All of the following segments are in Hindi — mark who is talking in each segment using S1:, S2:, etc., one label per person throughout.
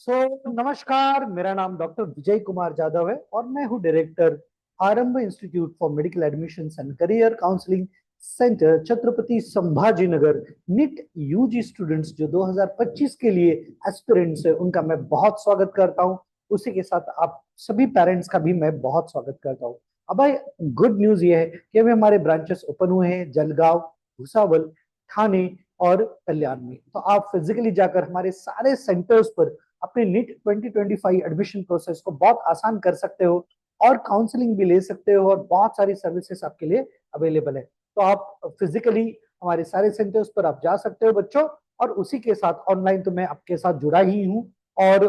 S1: नमस्कार, मेरा नाम डॉक्टर विजय कुमार जाधव है और मैं हूँ director Aarambh institute for medical admissions and career counselling centre Chhatrapati Sambhaji Nagar. NEET UG students जो 2025 के लिए एस्पिरेंट्स है उनका मैं बहुत स्वागत करता हूँ। उसी के साथ आप सभी पेरेंट्स का भी मैं बहुत स्वागत करता हूँ। अब भाई, गुड न्यूज ये है कि अभी हमारे ब्रांचेस ओपन हुए हैं जलगांव, भुसावल, ठाणे और कल्याण में। तो आप फिजिकली जाकर हमारे सारे सेंटर्स पर अपने नीट 2025 एडमिशन प्रोसेस को बहुत आसान कर सकते हो और काउंसलिंग भी ले सकते हो और बहुत सारी सर्विसेज आपके लिए अवेलेबल है। तो आप फिजिकली हमारे सारे सेंटर्स पर आप जा सकते हो बच्चों, और उसी के साथ ऑनलाइन तो मैं आपके साथ जुड़ा ही हूँ। और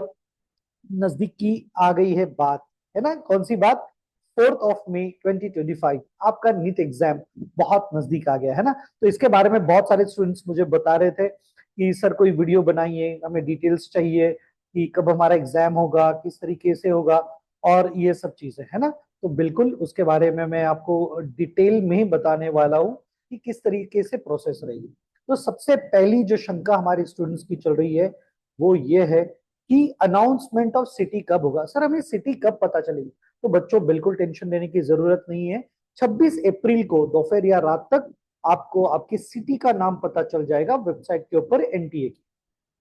S1: नजदीक की आ गई है बात, है ना? कौन सी बात? 4 मई 2025 आपका नीट एग्जाम बहुत नजदीक आ गया है ना। तो इसके बारे में बहुत सारे स्टूडेंट्स मुझे बता रहे थे कि सर कोई वीडियो बनाइए, हमें डिटेल्स चाहिए कि कब हमारा एग्जाम होगा, किस तरीके से होगा और ये सब चीजें, है ना। तो बिल्कुल उसके बारे में मैं आपको डिटेल में ही बताने वाला हूँ कि किस तरीके से प्रोसेस रहेगी। तो सबसे पहली जो शंका हमारे स्टूडेंट्स की चल रही है वो ये है कि अनाउंसमेंट ऑफ सिटी कब होगा। सर हमें सिटी कब पता चलेगी? तो बच्चों बिल्कुल टेंशन लेने की जरूरत नहीं है। 26 अप्रैल को दोपहर या रात तक आपको आपकी सिटी का नाम पता चल जाएगा वेबसाइट के ऊपर एनटीए की।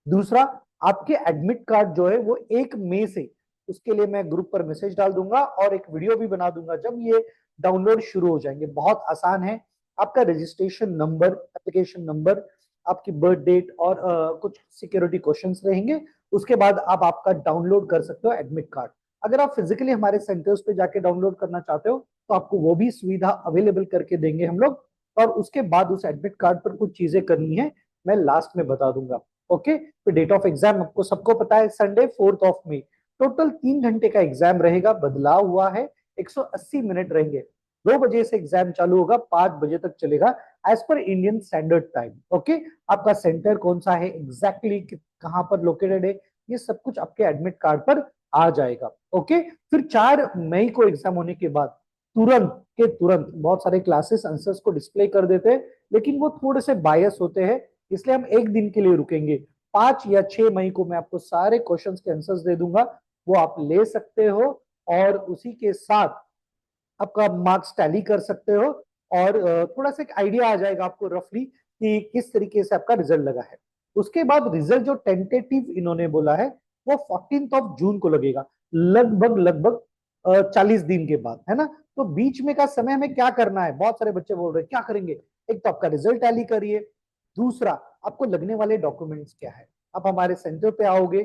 S1: दूसरा, आपके एडमिट कार्ड जो है वो 1 मई से, उसके लिए मैं ग्रुप पर मैसेज डाल दूंगा और एक वीडियो भी बना दूंगा जब ये डाउनलोड शुरू हो जाएंगे। बहुत आसान है। आपका रजिस्ट्रेशन नंबर, एप्लीकेशन नंबर, आपकी बर्थ डेट और कुछ सिक्योरिटी क्वेश्चंस रहेंगे। उसके बाद आप आपका डाउनलोड कर सकते हो एडमिट कार्ड। अगर आप फिजिकली हमारे सेंटर्स पे जाके डाउनलोड करना चाहते हो तो आपको वो भी सुविधा अवेलेबल करके देंगे हम लोग। और उसके बाद उस एडमिट कार्ड पर कुछ चीजें करनी है, मैं लास्ट में बता दूंगा। ओके, तो डेट ऑफ एग्जाम आपको सबको पता है, संडे 4 मई। टोटल 3 घंटे का एग्जाम रहेगा, बदलाव हुआ है। 180 मिनट रहेंगे। 2 बजे से एग्जाम चालू होगा, 5 बजे तक चलेगा as per Indian standard time. Okay, आपका सेंटर कौन सा है, एग्जैक्टली कहां पर लोकेटेड है, ये सब कुछ आपके एडमिट कार्ड पर आ जाएगा। ओके, फिर 4 मई को एग्जाम होने के बाद तुरंत के तुरंत बहुत सारे क्लासेस आंसर्स को डिस्प्ले कर देते हैं, लेकिन वो थोड़े से बायस होते हैं, इसलिए हम एक दिन के लिए रुकेंगे। 5 या 6 मई को मैं आपको सारे क्वेश्चंस के आंसर्स दे दूंगा, वो आप ले सकते हो और उसी के साथ आपका मार्क्स टैली कर सकते हो और थोड़ा सा एक आइडिया आ जाएगा आपको रफली कि किस तरीके से आपका रिजल्ट लगा है। उसके बाद रिजल्ट जो टेंटेटिव इन्होंने बोला है वो 14 जून को लगेगा, लगभग लगभग 40 दिन के बाद, है ना। तो बीच में का समय हमें क्या करना है? बहुत सारे बच्चे बोल रहे हैं क्या करेंगे। एक तो आपका रिजल्ट टैली करिए, दूसरा आपको लगने वाले डॉक्यूमेंट्स क्या है। आप हमारे सेंटर पे आओगे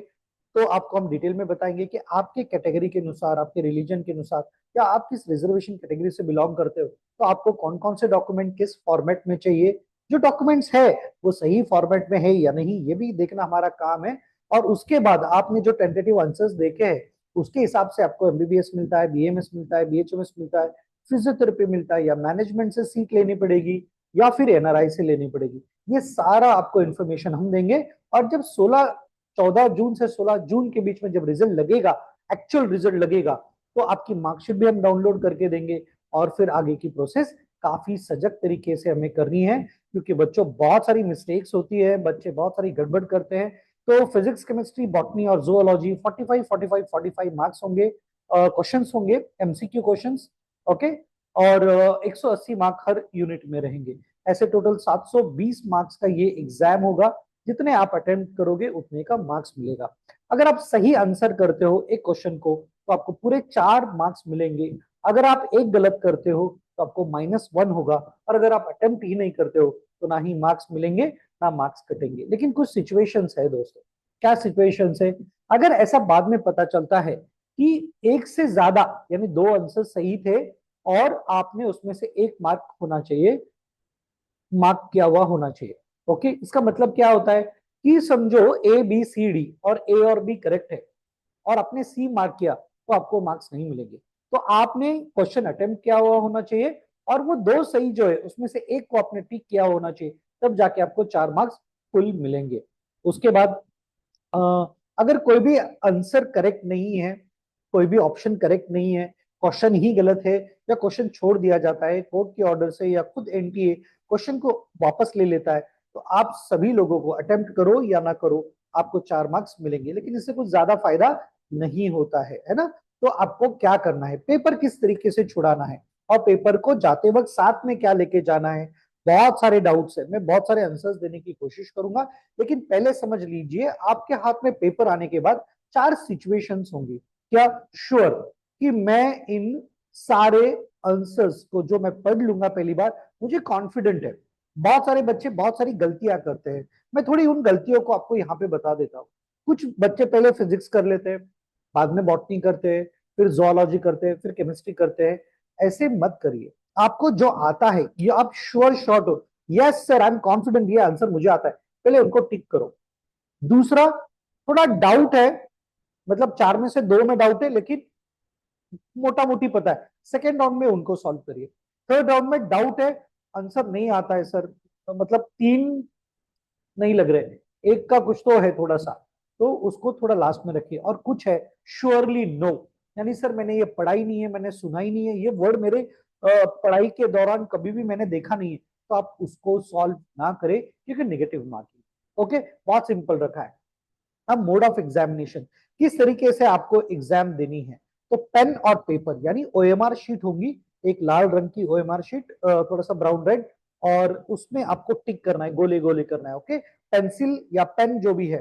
S1: तो आपको हम डिटेल में बताएंगे कि आपके कैटेगरी के अनुसार, आपके रिलीजन के अनुसार, या आप किस रिजर्वेशन कैटेगरी से बिलोंग करते हो, तो आपको कौन कौन से डॉक्यूमेंट किस फॉर्मेट में चाहिए। जो डॉक्यूमेंट्स है वो सही फॉर्मेट में है या नहीं, ये भी देखना हमारा काम है। और उसके बाद आपने जो टेंटेटिव आंसर्स देखे हैं उसके हिसाब से आपको एमबीबीएस मिलता है, बीएमएस मिलता है, बीएचएमएस मिलता है, फिजियोथेरेपी मिलता है, या मैनेजमेंट से सीट लेनी पड़ेगी या फिर एनआरआई से लेनी पड़ेगी, ये सारा आपको इन्फॉर्मेशन हम देंगे। और जब 14 जून से 16 जून के बीच में जब रिजल्ट लगेगा, एक्चुअल रिजल्ट लगेगा, तो आपकी मार्कशीट भी हम डाउनलोड करके देंगे। और फिर आगे की प्रोसेस काफी सजग तरीके से हमें करनी है, क्योंकि बच्चों बहुत सारी मिस्टेक्स होती है, बच्चे बहुत सारी गड़बड़ करते हैं। तो फिजिक्स, केमिस्ट्री, बॉटनी और जूलॉजी 45 45 45 मार्क्स होंगे, क्वेश्चंस होंगे, एमसीक्यू क्वेश्चंस। ओके, और 180 मार्क हर यूनिट में रहेंगे। ऐसे टोटल 720 मार्क्स का ये एग्जाम होगा। जितने आप अटेम्प्ट करोगे उतने का मार्क्स मिलेगा। अगर आप सही आंसर करते हो एक क्वेश्चन को तो आपको पूरे 4 मार्क्स मिलेंगे। अगर आप एक गलत करते हो तो आपको -1 होगा, और अगर आप अटेम्प्ट ही नहीं करते हो तो ना ही मार्क्स मिलेंगे ना मार्क्स कटेंगे। लेकिन कुछ सिचुएशंस है दोस्तों। क्या सिचुएशंस है? अगर ऐसा बाद में पता चलता है कि एक से ज्यादा यानी 2 आंसर सही थे और आपने उसमें से एक मार्क होना चाहिए, मार्क किया हुआ होना चाहिए। ओके, इसका मतलब क्या होता है कि समझो ए बी सी डी और ए और बी करेक्ट है और आपने सी मार्क किया तो आपको मार्क्स नहीं मिलेंगे। तो आपने क्वेश्चन अटेम्प्ट किया हुआ होना चाहिए और वो 2 सही जो है उसमें से एक को आपने टिक किया होना चाहिए, तब जाके आपको 4 मार्क्स फुल मिलेंगे। उसके बाद अगर कोई भी आंसर करेक्ट नहीं है, कोई भी ऑप्शन करेक्ट नहीं है, क्वेश्चन ही गलत है, या क्वेश्चन छोड़ दिया जाता है कोर्ट के ऑर्डर से, या खुद एनटीए क्वेश्चन को वापस ले लेता है, तो आप सभी लोगों को अटेम्प्ट करो या ना करो आपको 4 मार्क्स मिलेंगे, लेकिन इससे कुछ ज्यादा फायदा नहीं होता है ना। तो आपको क्या करना है, पेपर किस तरीके से छुड़ाना है और पेपर को जाते वक्त साथ में क्या लेके जाना है। बहुत सारे डाउट्स है, मैं बहुत सारे आंसर्स देने की कोशिश करूंगा, लेकिन पहले समझ लीजिए आपके हाथ में पेपर आने के बाद 4 सिचुएशंस होंगी। क्या श्योर कि मैं इन सारे आंसर्स को जो मैं पढ़ लूंगा पहली बार, मुझे कॉन्फिडेंट है। बहुत सारे बच्चे बहुत सारी गलतियां करते हैं, मैं थोड़ी उन गलतियों को आपको यहाँ पे बता देता हूँ। कुछ बच्चे पहले फिजिक्स कर लेते हैं, बाद में बॉटनी करते हैं, फिर जोलॉजी करते हैं, फिर केमिस्ट्री करते हैं। ऐसे मत करिए, आपको जो आता है ये आप श्योर शॉट हो, yes sir I am confident ये आंसर मुझे आता है, पहले उनको टिक करो। दूसरा, थोड़ा डाउट है, मतलब 4 में से 2 में डाउट है, लेकिन मोटा मोटी पता है, सेकेंड राउंड में उनको सॉल्व करिए। थर्ड राउंड में डाउट है, आंसर नहीं आता है सर, मतलब 3 नहीं लग रहे, एक का कुछ तो है थोड़ा सा, तो उसको थोड़ा लास्ट में रखिए। और कुछ है श्योरली नो, यानी सर मैंने ये पढ़ा ही नहीं है, मैंने सुना ही नहीं है, ये वर्ड मेरे पढ़ाई के दौरान कभी भी मैंने देखा नहीं है, तो आप उसको सॉल्व ना करें, क्योंकि नेगेटिव मार्किंग। ओके, बहुत सिंपल रखा है। अब मोड ऑफ एग्जामिनेशन, किस तरीके से आपको एग्जाम देनी है, तो पेन और पेपर यानी ओएमआर शीट होंगी, एक लाल रंग की ओएमआर शीट, थोड़ा सा ब्राउन रेड, और उसमें आपको टिक करना है, गोले गोले करना है। ओके, पेंसिल या पेन जो भी है,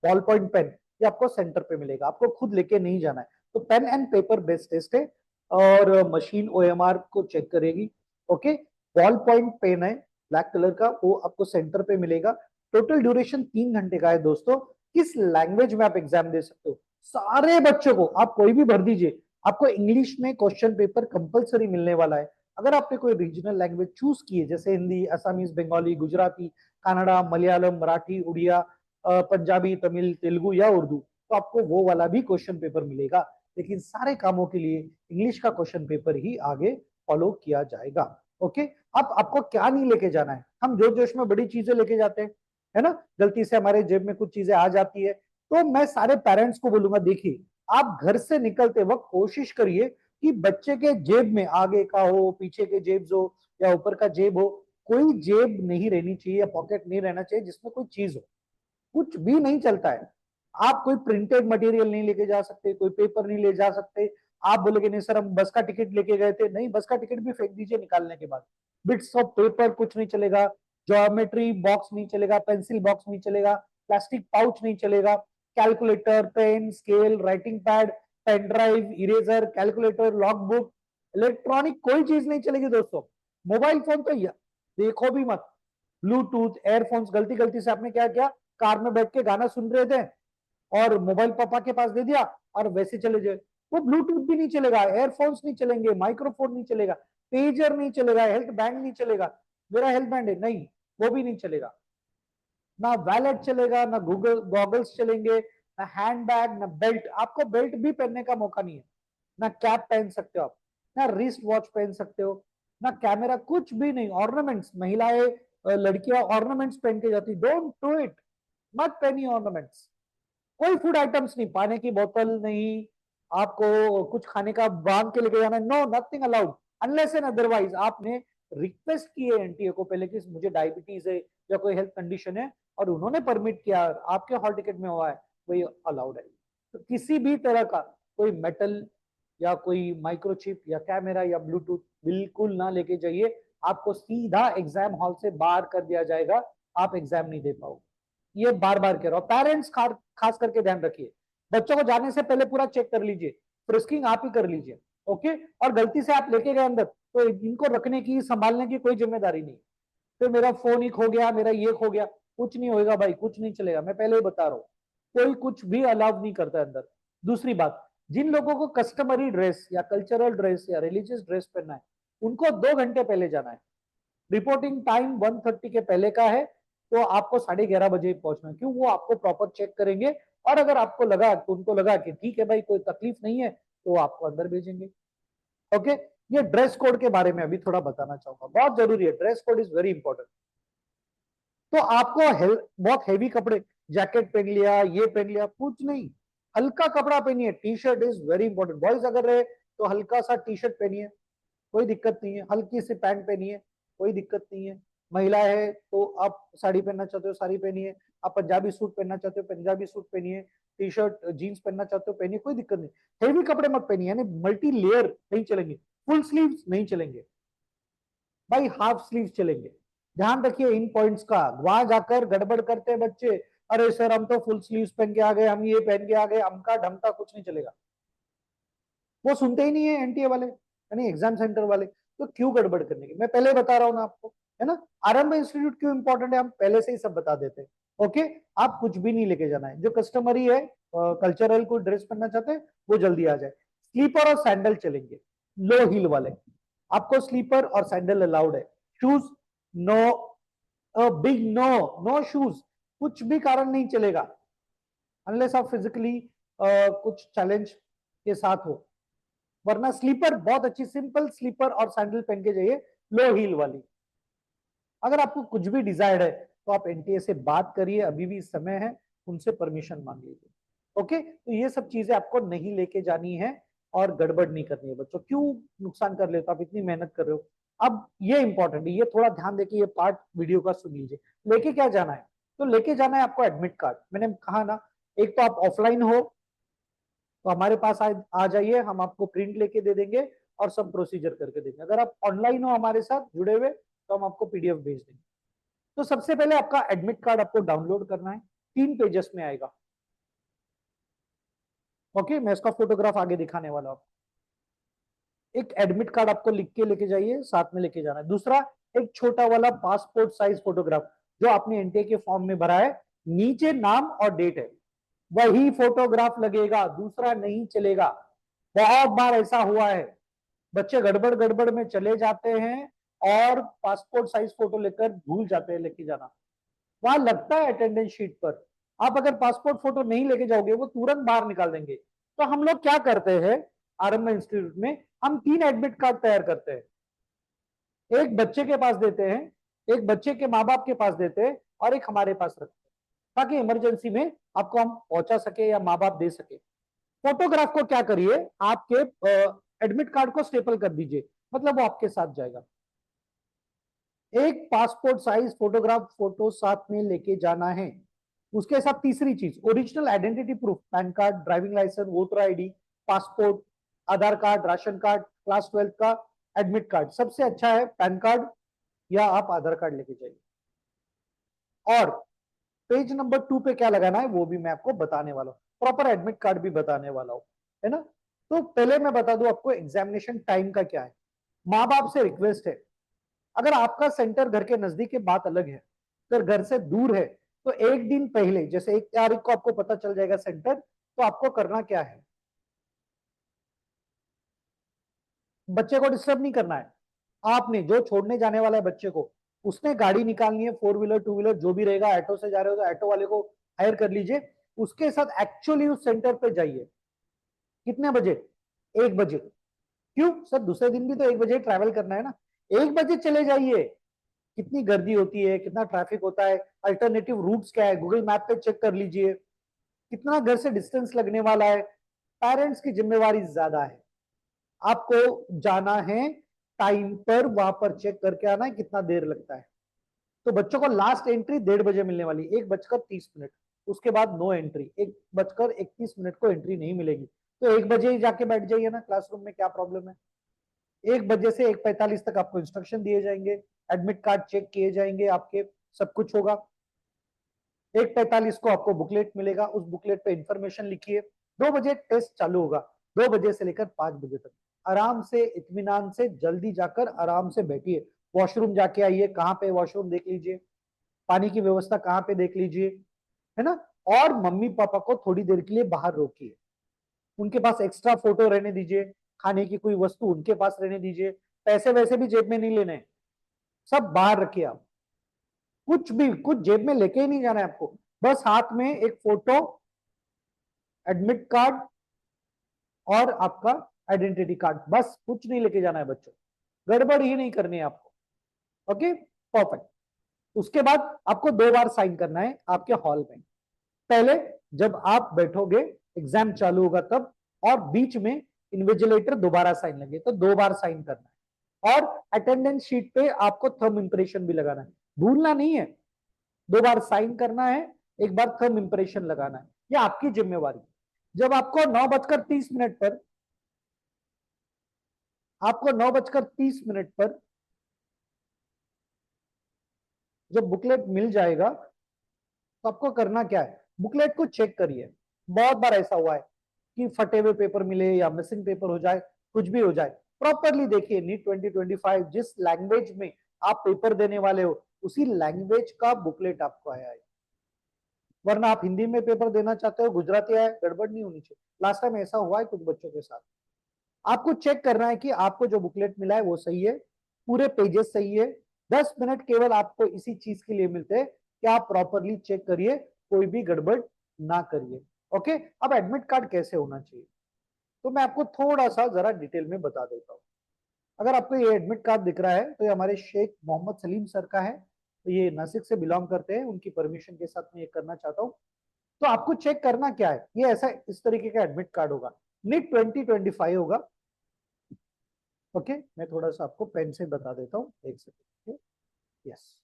S1: बॉल पॉइंट पेन, ये आपको सेंटर पे मिलेगा, आपको खुद लेके नहीं जाना है। तो pen and paper based test है, और मशीन ओएमआर को चेक करेगी। ओके, बॉल पॉइंट पेन है ब्लैक कलर का, वो आपको सेंटर पे मिलेगा। टोटल ड्यूरेशन 3 घंटे का है दोस्तों। किस लैंग्वेज में आप एग्जाम दे सकते हो, सारे बच्चों को आप कोई भी भर दीजिए, आपको इंग्लिश में क्वेश्चन पेपर कंपलसरी मिलने वाला है। अगर आपने कोई रीजनल लैंग्वेज चूज की है, जैसे हिंदी, असमीज, बंगाली, गुजराती, कन्नड़ा, मलयालम, मराठी, उड़िया, पंजाबी, तमिल, तेलुगु या उर्दू, तो आपको वो वाला भी क्वेश्चन पेपर मिलेगा। लेकिन सारे कामों के लिए इंग्लिश का क्वेश्चन पेपर ही आगे फॉलो किया जाएगा। ओके, अब आपको क्या नहीं लेके जाना है, हम जोश जोश में बड़ी चीजें लेके जाते हैं, है ना, गलती से हमारे जेब में कुछ चीजें आ जाती है। तो मैं सारे पेरेंट्स को बोलूंगा, देखिए आप घर से निकलते वक्त कोशिश करिए कि बच्चे के जेब में, आगे का हो, पीछे के जेब हो या ऊपर का जेब हो, कोई जेब नहीं रहनी चाहिए या पॉकेट नहीं रहना चाहिए जिसमें कोई चीज हो, कुछ भी नहीं चलता है। आप कोई प्रिंटेड मटेरियल नहीं लेके जा सकते, कोई पेपर नहीं ले जा सकते। आप बोलेगे नहीं सर हम बस का टिकट लेके गए थे, नहीं, बस का टिकट भी फेंक दीजिए निकालने के बाद। बिट्स ऑफ पेपर कुछ नहीं चलेगा, ज्योमेट्री बॉक्स नहीं चलेगा, पेंसिल बॉक्स नहीं चलेगा, प्लास्टिक पाउच नहीं चलेगा, calculator, pen, scale, writing pad, pen drive, eraser, calculator, log book, electronic कोई चीज नहीं चलेगी दोस्तों। मोबाइल फोन तो देखो भी मत। ब्लूटूथ, एयरफोन्स, गलती गलती से आपने क्या किया, कार में बैठ के गाना सुन रहे थे और मोबाइल पापा के पास दे दिया और वैसे चले जाए, वो ब्लूटूथ भी नहीं चलेगा, एयरफोन्स नहीं चलेंगे, माइक्रोफोन नहीं चलेगा, पेजर नहीं चलेगा, हेल्थ बैंड नहीं चलेगा, मेरा हेल्थ बैंड है नहीं, वो भी नहीं चलेगा, ना वैलेट चलेगा, ना गूगल गॉगल्स चलेंगे, ना हैंड बैग, ना बेल्ट, आपको बेल्ट भी पहनने का मौका नहीं है, ना कैप पहन सकते हो आप, ना रिस्ट वॉच पहन सकते हो, ना कैमरा, कुछ भी नहीं। ऑर्नामेंट्स, महिलाएं, लड़कियां ऑर्नामेंट्स पहन के जाती, डोंट डू इट, मत पहनिए ऑर्नामेंट्स। कोई फूड आइटम्स नहीं, पानी की बोतल नहीं, आपको कुछ खाने का बांध के लेके जाना, no, nothing allowed unless and otherwise आपने रिक्वेस्ट की है एनटीए को पहले कि मुझे डायबिटीज है या कोई हेल्थ कंडीशन है और उन्होंने परमिट किया, आपके हॉल टिकट में हुआ है, वही अलाउड है। तो किसी भी तरह का कोई मेटल या कोई माइक्रोचिप या कैमरा या ब्लूटूथ बिल्कुल ना लेके जाइए, आपको सीधा एग्जाम हॉल से बाहर कर दिया जाएगा, आप एग्जाम नहीं दे पाओगे। ये बार बार कह रहा हूं, पेरेंट्स खास करके ध्यान रखिए, बच्चों को जाने से पहले पूरा चेक कर लीजिए, फ्रिस्किंग आप ही कर लीजिए। ओके, और गलती से आप लेके गए अंदर, तो इनको रखने की, संभालने की कोई जिम्मेदारी नहीं। फिर मेरा फोन ही खो गया, मेरा ये खो गया, कुछ नहीं होगा भाई, कुछ नहीं चलेगा, मैं पहले ही बता रहा हूँ, कोई कुछ भी अलाउ नहीं करता अंदर। दूसरी बात, जिन लोगों को कस्टमरी ड्रेस या कल्चरल ड्रेस या रिलीजियस ड्रेस पहनना है, उनको 2 घंटे पहले जाना है। रिपोर्टिंग टाइम 1:30 के पहले का है, तो आपको 11:30 बजे पहुंचना है, क्यों, वो आपको प्रॉपर चेक करेंगे, और अगर आपको लगा, तो उनको लगा कि ठीक है भाई कोई तकलीफ नहीं है, तो आपको अंदर भेजेंगे। ओके, ये ड्रेस कोड के बारे में अभी थोड़ा बताना चाहूंगा, बहुत जरूरी है, dress code is very important. तो आपको बहुत हैवी कपड़े, जैकेट पहन लिया, ये पहन लिया, कुछ नहीं, हल्का कपड़ा पहनिए, T shirt is very important, boys अगर रहे तो हल्का सा टी शर्ट पहनिए, कोई दिक्कत नहीं है, हल्की सी पैंट पहनिए, कोई दिक्कत नहीं है। महिला है तो आप साड़ी पहनना चाहते हो साड़ी पहनिए, आप पंजाबी सूट पहनना चाहते हो पंजाबी सूट पहनिए, टी शर्ट जीन्स पहनना चाहते हो पहनिए, कोई दिक्कत नहीं। हेवी कपड़े मत पहनिए, यानी मल्टी लेयर नहीं चलेंगे, फुल स्लीव्स नहीं चलेंगे भाई, हाफ स्लीव चलेंगे। ध्यान रखिए इन पॉइंट्स का, वहां जाकर गड़बड़ करते हैं बच्चे, अरे सर हम तो फुल स्लीव्स पहन के आ गए, हम ये पहन के आ गए, अमका ढमका, कुछ नहीं चलेगा। वो सुनते ही नहीं है एनटीए वाले, यानी एग्जाम सेंटर वाले, तो क्यों गड़बड़ करने की, मैं पहले बता रहा हूं ना आपको, है ना। आरंभ इंस्टीट्यूट क्यों इंपॉर्टेंट है, हम पहले से ही सब बता देते हैं। ओके, आप कुछ भी नहीं लेके जाना है, जो कस्टमरी है कल्चरल को ड्रेस पहनना चाहते हैं वो जल्दी आ जाए। स्लीपर और सैंडल चलेंगे, लो हील वाले, आपको स्लीपर और सैंडल अलाउड है। Shoes no, big no, no shoes, कुछ भी कारण नहीं चलेगा अनलेस आप फिजिकली कुछ चैलेंज के साथ हो, वरना स्लीपर बहुत अच्छी सिंपल स्लीपर और सैंडल पहन के जाइए, लो हील वाली। अगर आपको कुछ भी डिजायर्ड है तो आप एनटीए से बात करिए, अभी भी समय है, उनसे परमिशन मांग लीजिए। ओके, तो ये सब चीजें आपको नहीं लेके जानी है और गड़बड़ नहीं करनी है बच्चों, क्यों नुकसान कर लेते हो आप, इतनी मेहनत कर रहे हो। अब ये इंपॉर्टेंट है, ये थोड़ा ध्यान देके ये पार्ट वीडियो का सुन लीजिए। लेके क्या जाना है, तो लेके जाना है आपको एडमिट कार्ड, मैंने कहा ना, एक तो आप ऑफलाइन हो तो हमारे पास आ जाइए, हम आपको प्रिंट लेके दे देंगे और सब प्रोसीजर करके देंगे। अगर आप ऑनलाइन हो हमारे साथ जुड़े हुए तो हम आपको पीडीएफ भेज देंगे। तो सबसे पहले आपका एडमिट कार्ड आपको डाउनलोड करना है, 3 पेजेस में आएगा। ओके, मैं इसका फोटोग्राफ आगे दिखाने वाला हूं। एक एडमिट कार्ड आपको लिख के लेके जाइए, साथ में लेके जाना है। दूसरा, एक छोटा वाला पासपोर्ट साइज फोटोग्राफ जो आपने एनटीए के फॉर्म में भरा है, नीचे नाम और डेट है, वही फोटोग्राफ लगेगा, दूसरा नहीं चलेगा। बहुत बार ऐसा हुआ है, बच्चे गड़बड़ गड़बड़ में चले जाते हैं और पासपोर्ट साइज फोटो लेकर भूल जाते हैं लेके जाना, वहां लगता है अटेंडेंस शीट पर। आप अगर पासपोर्ट फोटो नहीं लेके जाओगे वो तुरंत बाहर निकाल देंगे। तो हम लोग क्या करते हैं आरंभ इंस्टीट्यूट में, हम 3 एडमिट कार्ड तैयार करते हैं, एक बच्चे के पास देते हैं, एक बच्चे के माँ बाप के पास देते हैं और एक हमारे पास रखते हैं, ताकि इमरजेंसी में आपको हम पहुंचा सके या माँ बाप दे सके। फोटोग्राफ को क्या करिए, आपके एडमिट कार्ड को स्टेपल कर दीजिए, मतलब वो आपके साथ जाएगा। एक पासपोर्ट साइज फोटोग्राफ फोटो साथ में लेके जाना है। उसके साथ तीसरी चीज, original identity proof, PAN card, driving licence, voter ID, passport, Aadhaar card, ration card, class 12 का एडमिट कार्ड, सबसे अच्छा है पैन कार्ड या आप आधार कार्ड लेके जाइए। और पेज नंबर 2 पे क्या लगाना है वो भी मैं आपको बताने वाला हूँ, प्रॉपर एडमिट कार्ड भी बताने वाला हूँ, है ना। तो पहले मैं बता दूं आपको एग्जामिनेशन टाइम का क्या है। माँ बाप से रिक्वेस्ट है, अगर आपका सेंटर घर के नजदीक है बात अलग है, अगर घर से दूर है तो एक दिन पहले, जैसे 1 तारीख को आपको पता चल जाएगा सेंटर, तो आपको करना क्या है, बच्चे को डिस्टर्ब नहीं करना है। आपने जो छोड़ने जाने वाला है बच्चे को, उसने गाड़ी निकालनी है, 4 व्हीलर 2 व्हीलर जो भी रहेगा, ऑटो से जा रहे हो तो ऑटो वाले को हायर कर लीजिए, उसके साथ एक्चुअली उस सेंटर पे जाइए। कितने बजे, 1 बजे। क्यों सर, दूसरे दिन भी तो 1 बजे ट्रैवल करना है ना, 1 बजे चले जाइए। कितनी गर्दी होती है, कितना ट्रैफिक होता है, अल्टरनेटिव रूट्स क्या है, गूगल मैप पे चेक कर लीजिए, कितना घर से डिस्टेंस लगने वाला है। पेरेंट्स की जिम्मेवारी ज्यादा है, आपको जाना है टाइम पर, वहां पर चेक करके आना है कितना देर लगता है। तो बच्चों को लास्ट एंट्री 1:30 बजे मिलने वाली, 1:30, उसके बाद नो एंट्री, 1:31 को एंट्री नहीं मिलेगी। तो 1 बजे ही जाके बैठ जाइए ना क्लासरूम में, क्या प्रॉब्लम है। 1 बजे से 1:45 तक आपको इंस्ट्रक्शन दिए जाएंगे, एडमिट कार्ड चेक किए जाएंगे आपके, सब कुछ होगा। 1:45 को आपको बुकलेट मिलेगा, उस बुकलेट पे इंफॉर्मेशन लिखिए। 2 बजे टेस्ट चालू होगा, 2 बजे से लेकर 5 बजे तक आराम से इत्मीनान से जल्दी जाकर आराम से बैठिए, वॉशरूम जाके आइए, कहाँ पे वॉशरूम देख लीजिए, पानी की व्यवस्था कहाँ पे देख लीजिए, है ना। और मम्मी पापा को थोड़ी देर के लिए बाहर रोकिए, उनके पास एक्स्ट्रा फोटो रहने दीजिए, खाने की कोई वस्तु उनके पास रहने दीजिए, पैसे वैसे भी जेब में नहीं लेने, सब बाहर रखिए आप, कुछ भी कुछ जेब में लेके ही नहीं जाना है आपको, बस हाथ में एक फोटो, एडमिट कार्ड और आपका आइडेंटिटी कार्ड, बस कुछ नहीं लेके जाना है बच्चों, गड़बड़ ही नहीं करनी है आपको। Okay, perfect. उसके बाद आपको 2 बार साइन करना है आपके हॉल में, पहले जब आप बैठोगे एग्जाम चालू होगा तब, और बीच में इन्विजिलेटर दोबारा साइन लगे तो 2 बार साइन करना है। और अटेंडेंस शीट पे आपको थंब इंप्रेशन भी लगाना है, भूलना नहीं है, 2 बार साइन करना है एक बार थंब इंप्रेशन लगाना है, ये आपकी जिम्मेवारी। जब आपको 9:30 पर, आपको 9:30 पर जब बुकलेट मिल जाएगा तो आपको करना क्या है, बुकलेट को चेक करिए। बहुत बार ऐसा हुआ है कि फटे हुए पेपर मिले या मिसिंग पेपर हो जाए, कुछ भी हो जाए। प्रॉपरली देखिए, नीट 2025 जिस लैंग्वेज में आप पेपर देने वाले हो उसी लैंग्वेज का बुकलेट आपको आया है। वरना आप हिंदी में पेपर देना चाहते हो, गुजराती आया, गड़बड़ नहीं होनी चाहिए। लास्ट टाइम ऐसा हुआ है कुछ बच्चों के साथ। आपको चेक करना है कि आपको जो बुकलेट मिला है वो सही है, पूरे पेजेस सही है। 10 मिनट केवल आपको इसी चीज के लिए मिलते हैं कि आप प्रॉपरली चेक करिए, कोई भी गड़बड़ ना करिए। ओके, अब एडमिट कार्ड कैसे होना चाहिए तो मैं आपको थोड़ा सा जरा डिटेल में बता देता हूँ। अगर आपको ये एडमिट कार्ड दिख रहा है तो ये हमारे शेख मोहम्मद सलीम सर का है, तो ये नासिक से बिलोंग करते हैं, उनकी परमिशन के साथ मैं ये करना चाहता हूँ। तो आपको चेक करना क्या है, ये ऐसा इस तरीके का एडमिट कार्ड होगा, नीट 2025 होगा। ओके, मैं थोड़ा सा आपको पेन से बता देता हूँ, एक सेकंड। यस,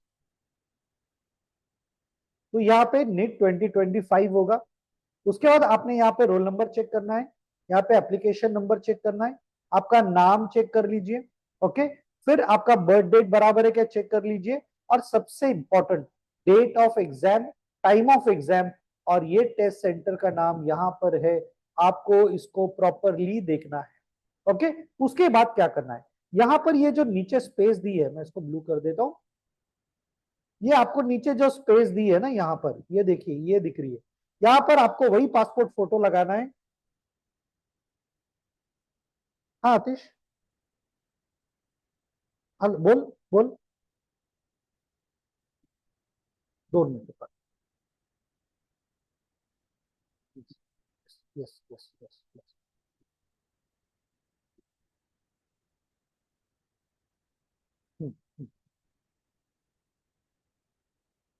S1: तो यहाँ पे नीट 2025 होगा। उसके बाद आपने यहाँ पे रोल नंबर चेक करना है, यहाँ पे एप्लीकेशन नंबर चेक करना है, आपका नाम चेक कर लीजिए। ओके, फिर आपका बर्थ डेट बराबर है क्या चेक कर लीजिए, और सबसे important date of exam, time of exam, और ये टेस्ट सेंटर का नाम यहाँ पर है, आपको इसको प्रॉपरली देखना है। ओके, उसके बाद क्या करना है, यहाँ पर ये जो नीचे स्पेस दी है, मैं इसको ब्लू कर देता हूँ। ये आपको नीचे जो स्पेस दी है ना, यहाँ पर ये देखिए, ये दिख रही है, यहाँ पर आपको वही पासपोर्ट फोटो लगाना है। हाँ आतिश, हल बोल बोल। 2 मिनट पर। Yes yes yes yes. हम्म, हम्म,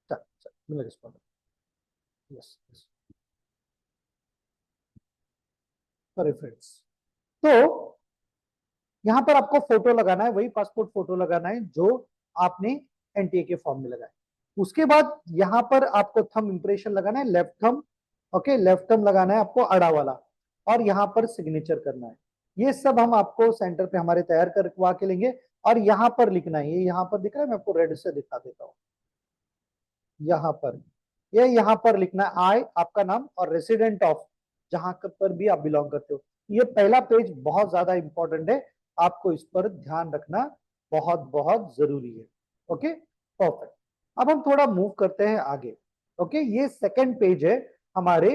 S1: चल चल, मिल रिस्पॉन्ड। Yes yes, friends. तो यहाँ पर आपको फोटो लगाना है, वही पासपोर्ट फोटो लगाना है जो आपने एनटीए के फॉर्म में लगाया। उसके बाद यहाँ पर आपको थंब इंप्रेशन लगाना है, left thumb. Okay, left thumb लगाना है आपको अड़ा वाला, और यहाँ पर सिग्नेचर करना है। ये सब हम आपको सेंटर पे हमारे तैयार करवा के लेंगे। और यहाँ पर लिखना है, ये यहाँ पर दिख रहा है, मैं आपको रेड से दिखा देता हूँ। यहाँ पर, ये यहाँ पर लिखना है आई, आपका नाम, और रेसिडेंट ऑफ, जहां पर भी आप बिलोंग करते हो। ये पहला पेज बहुत ज्यादा इंपॉर्टेंट है, आपको इस पर ध्यान रखना बहुत बहुत जरूरी है। Okay, perfect. अब हम थोड़ा मूव करते हैं आगे। ओके, ये सेकंड पेज है हमारे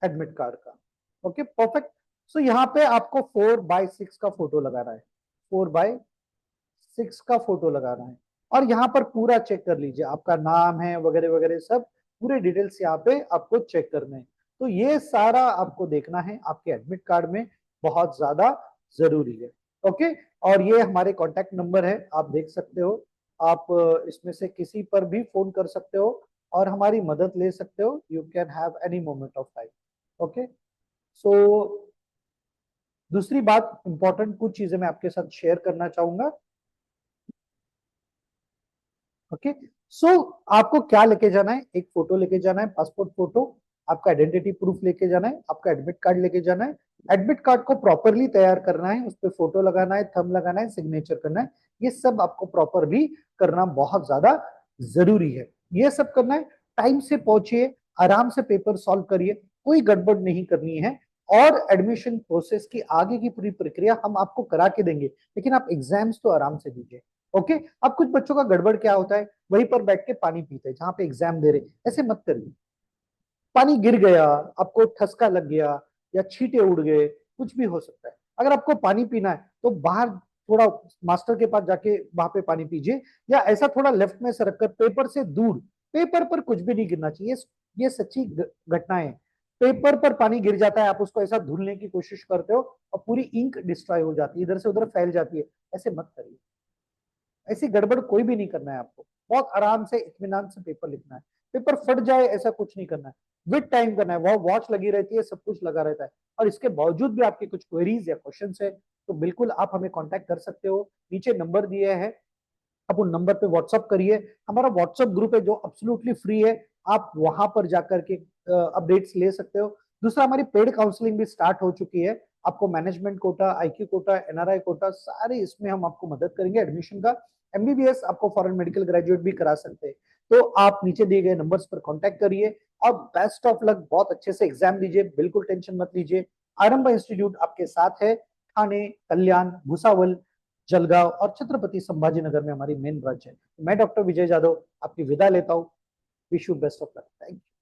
S1: एडमिट कार्ड का। Okay, perfect. सो यहाँ पे आपको 4x6 का फोटो लगाना है, 4x6 का फोटो लगाना है। और यहाँ पर पूरा चेक कर लीजिए, आपका नाम है वगैरह वगैरह, सब पूरे डिटेल्स यहाँ पे आपको चेक करने हैं। तो ये सारा आपको देखना है आपके एडमिट कार्ड में, बहुत ज्यादा जरूरी है। ओके, और ये हमारे कॉन्टैक्ट नंबर है, आप देख सकते हो। आप इसमें से किसी पर भी फोन कर सकते हो और हमारी मदद ले सकते हो, you can have any moment of time. Okay, so दूसरी बात, इंपॉर्टेंट कुछ चीजें मैं आपके साथ शेयर करना चाहूंगा। ओके, सो आपको क्या लेके जाना है, एक फोटो लेके जाना है, पासपोर्ट फोटो, आपका आइडेंटिटी प्रूफ लेके जाना है, आपका एडमिट कार्ड लेके जाना है। एडमिट कार्ड को प्रॉपरली तैयार करना है, उस पर फोटो लगाना है, थंब लगाना है, सिग्नेचर करना है। ये सब आपको प्रॉपरली करना बहुत ज्यादा जरूरी है। ये सब करना है, टाइम से पहुंचिए, आराम से पेपर सॉल्व करिए, कोई गड़बड़ नहीं करनी है। और एडमिशन प्रोसेस की आगे की पूरी प्रक्रिया हम आपको करा के देंगे, लेकिन आप एग्जाम्स तो आराम से दीजिए। ओके, अब कुछ बच्चों का गड़बड़ क्या होता है, वहीं पर बैठ के पानी पीते हैं जहां पे एग्जाम दे रहे, ऐसे मत करिए। पानी गिर गया, आपको ठसका लग गया, या छींटे उड़ गए, कुछ भी हो सकता है। अगर आपको पानी पीना है तो बाहर थोड़ा मास्टर के पास जाके वहां पे पानी पीजिए, या ऐसा थोड़ा लेफ्ट में सरक कर, पेपर से दूर। पेपर पर कुछ भी नहीं गिरना चाहिए, ये सच्ची घटनाएं हैं। पेपर पर पानी गिर जाता है, आप उसको ऐसा धुलने की कोशिश करते हो और पूरी इंक डिस्ट्रॉय हो जाती है, इधर से उधर फैल जाती है। ऐसे मत करिए, ऐसी गड़बड़ कोई भी नहीं करना है आपको। बहुत आराम से इत्मीनान से पेपर लिखना है, पेपर फट जाए ऐसा कुछ नहीं करना है। विद टाइम करना है, वह वॉच लगी रहती है, सब कुछ लगा रहता है। और इसके बावजूद भी आपके कुछ क्वेरीज या क्वेश्चंस है तो बिल्कुल आप हमें कांटेक्ट कर सकते हो, नीचे नंबर दिए हैं, आप उन नंबर पे व्हाट्सअप करिए। हमारा व्हाट्सअप ग्रुप है जो अब्सोल्युटली फ्री है, आप वहां पर जाकर के अपडेट्स ले सकते हो। दूसरा, हमारी पेड काउंसलिंग भी स्टार्ट हो चुकी है। आपको management quota, IQ quota, NRI quota, सारे इसमें हम आपको मदद करेंगे एडमिशन का। एमबीबीएस आपको फॉरेन मेडिकल ग्रेजुएट भी करा सकते हैं। तो आप नीचे दिए गए नंबर्स पर कांटेक्ट करिए और बेस्ट ऑफ लक, बहुत अच्छे से एग्जाम दीजिए, बिल्कुल टेंशन मत लीजिए। आरंभ इंस्टीट्यूट आपके साथ है। ठाणे, कल्याण, भुसावल, जलगांव और छत्रपति संभाजीनगर में हमारी मेन ब्रांच है। मैं डॉक्टर विजय जाधव आपकी विदा लेता हूँ। Wish you best of luck. Thank you.